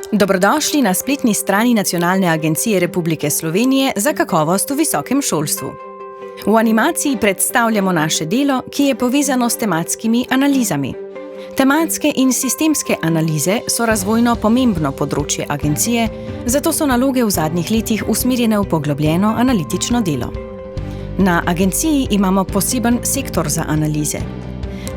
Dobrodošli na spletni strani Nacionalne agencije Republike Slovenije za kakovost v visokem šolstvu. V animaciji predstavljamo naše delo, ki je povezano s tematskimi analizami. Tematske in sistemske analize so razvojno pomembno področje agencije, zato so naloge v zadnjih letih usmerjene v poglobljeno analitično delo. Na agenciji imamo poseben sektor za analize.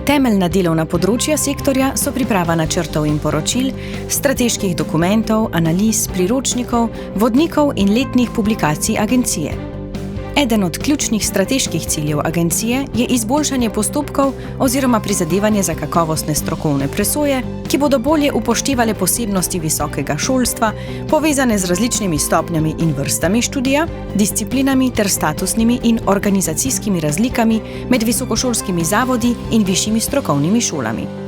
Temeljna delovna področja sektorja so priprava načrtov in poročil, strateških dokumentov, analiz, priročnikov, vodnikov in letnih publikacij agencije. Eden od ključnih strateških ciljev agencije je izboljšanje postopkov oziroma prizadevanje za kakovostne strokovne presoje, ki bodo bolje upoštevale posebnosti visokega šolstva, povezane z različnimi stopnjami in vrstami študija, disciplinami ter statusnimi in organizacijskimi razlikami med visokošolskimi zavodi in višjimi strokovnimi šolami.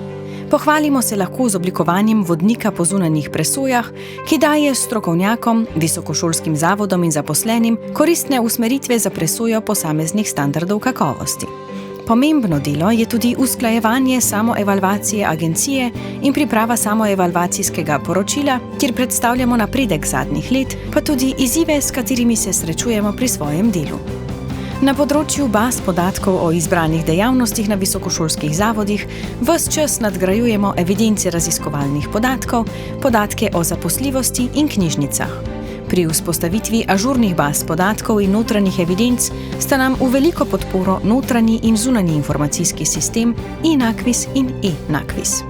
Pohvalimo se lahko z oblikovanjem vodnika po zunanjih presojah, ki daje strokovnjakom, visokošolskim zavodom in zaposlenim koristne usmeritve za presojo posameznih standardov kakovosti. Pomembno delo je tudi usklajevanje samoevalvacije agencije in priprava samoevalvacijskega poročila, kjer predstavljamo napredek zadnjih let, pa tudi izzive, s katerimi se srečujemo pri svojem delu. Na področju baz podatkov o izbranih dejavnostih na visokošolskih zavodih ves čas nadgrajujemo evidence raziskovalnih podatkov, podatke o zaposljivosti in knjižnicah. Pri vzpostavitvi ažurnih baz podatkov in notranjih evidenc sta nam v veliko podporo notranji in zunanji informacijski sistem eNAKVIS in eNAKVIS.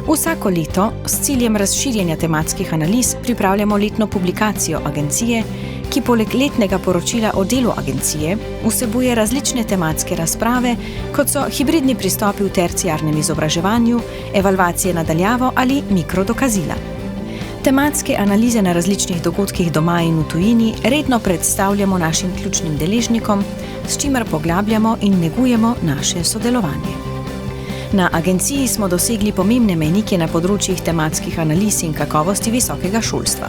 Vsako leto s ciljem razširjanja tematskih analiz pripravljamo letno publikacijo agencije, ki poleg letnega poročila o delu agencije vsebuje različne tematske razprave, kot so hibridni pristopi v terciarnem izobraževanju, evalvacije na daljavo ali mikrodokazila. Tematske analize na različnih dogodkih doma in v tujini redno predstavljamo našim ključnim deležnikom, s čimer poglabljamo in negujemo naše sodelovanje. Na agenciji smo dosegli pomembne mejnike na področjih tematskih analiz in kakovosti visokega šolstva.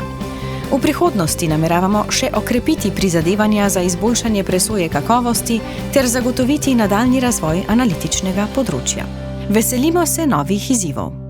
V prihodnosti nameravamo še okrepiti prizadevanja za izboljšanje presoje kakovosti ter zagotoviti nadaljnji razvoj analitičnega področja. Veselimo se novih izzivov.